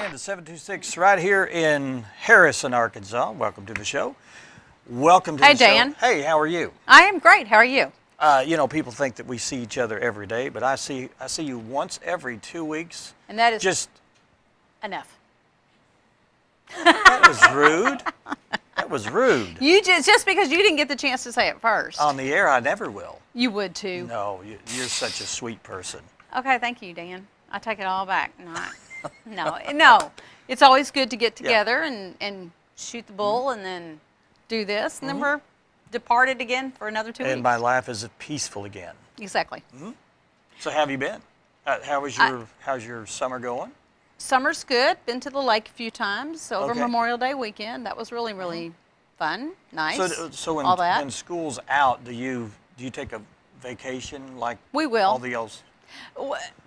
Dan, the 726, right here in Harrison, Arkansas. Welcome to the show. Welcome to the show. Hey, Dan. Hey, how are you? I am great. How are you? You know, people think that we see each other every day, but I see you once every 2 weeks. And that is just enough. That was rude. That was rude. You just because you didn't get the chance to say it first. On the air, I never will. You would too. No, you're such a sweet person. Okay, thank you, Dan. I take it all back. No. It's always good to get together and shoot the bull and then do this, and then we're departed again for another 2 weeks. And my life is peaceful again. Exactly. So how have you been? How's your summer going? Summer's good. Been to the lake a few times over Okay. Memorial Day weekend. That was really fun, nice. So all that. when school's out, do you take a vacation like We will. all the else?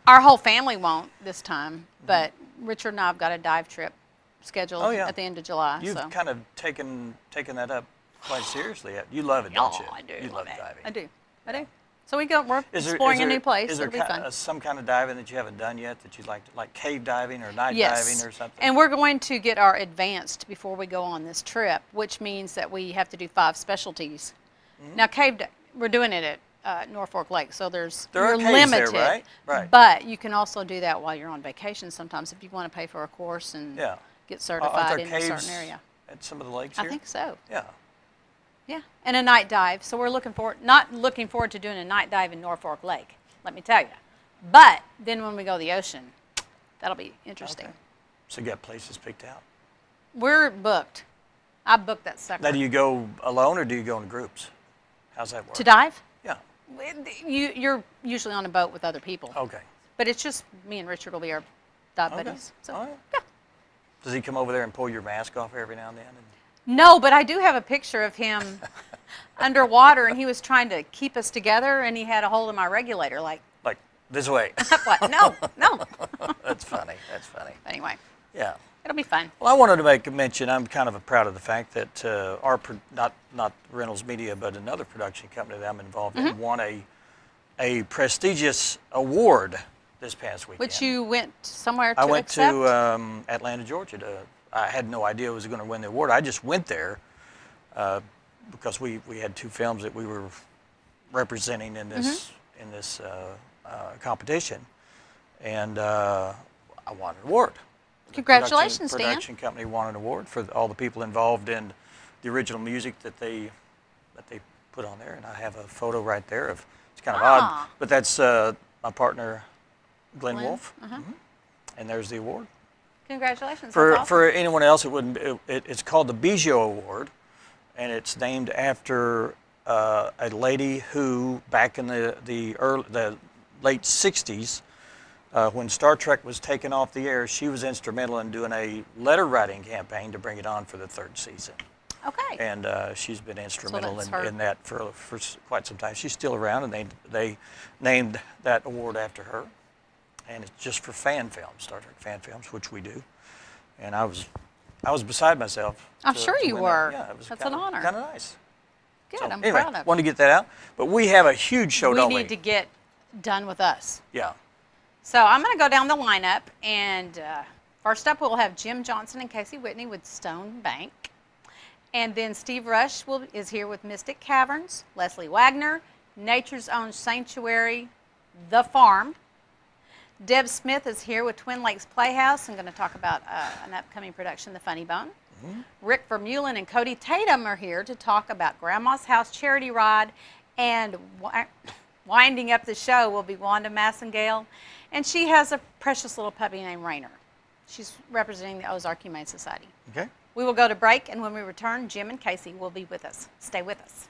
Our whole family won't this time, but Richard and I have got a dive trip scheduled at the end of July. You've so. kind of taken that up quite seriously. You love it, don't you? I do. You love diving. I do. So we're Is exploring a new place. Is there It'll be fun. some kind of diving that you haven't done yet that you'd like cave diving or night diving or something? And we're going to get our advanced before we go on this trip, which means that we have to do 5 specialties. Now, we're doing it at Norfolk Lake, so there you're are caves limited. there, right? But you can also do that while you're on vacation sometimes if you want to pay for a course and get certified in a certain area. At some of the lakes I here? think so. Yeah. Yeah, and a night dive. So we're not looking forward to doing a night dive in Norfolk Lake, let me tell you. But then when we go to the ocean, that'll be interesting. Okay. So you got places picked out? We're booked. I booked that sucker. Now, do you go alone or do you go in groups? How's that work? To dive? Yeah. You're usually on a boat with other people. Okay. But it's just me and Richard will be our dive buddies. So, All right. yeah. Does he come over there and pull your mask off every now and then? No, but I do have a picture of him underwater, and he was trying to keep us together, and he had a hold of my regulator, like this way. what? No. That's funny. That's funny. Anyway, Yeah. it'll be fun. Well, I wanted to make a mention. I'm kind of proud of the fact that not Reynolds Media, but another production company that I'm involved in won a prestigious award this past weekend. Which you went somewhere to I went accept? to Atlanta, Georgia. I had no idea I was going to win the award. I just went there because we had 2 films that we were representing in this competition, and I won an award. Congratulations, Production company won an award for all the people involved in the original music that they put on there, and I have a photo right there of. It's kind of odd, but that's my partner, Glenn Wolfe, and there's the award. Congratulations. For That's awesome. for anyone else, it's called the Bijou Award, and it's named after a lady who back in the late '60s. When Star Trek was taken off the air, she was instrumental in doing a letter writing campaign to bring it on for the 3rd season. Okay. And she's been instrumental in that for quite some time. She's still around, and they named that award after her. And it's just for fan films, Star Trek fan films, which we do. And I was beside myself. I'm sure you were. Yeah, it was That's an honor. Kind of nice. Good. So, I'm anyway, proud of you. wanted to get that out. But we have a huge show, don't we? We need to get done with us. Yeah. So I'm going to go down the lineup, and first up we'll have Jim Johnson and Casey Whitney with Stone Bank. And then Steve Rush is here with Mystic Caverns, Leslie Wagner, Nature's Own Sanctuary, The Farm. Deb Smith is here with Twin Lakes Playhouse. I'm going to talk about an upcoming production, The Funny Bone. Rick Vermeulen and Cody Tatum are here to talk about Grandma's House Charity Ride. And winding up the show will be Wanda Massengale. And she has a precious little puppy named Rainer. She's representing the Ozark Humane Society. Okay. We will go to break, and when we return, Jim and Casey will be with us. Stay with us.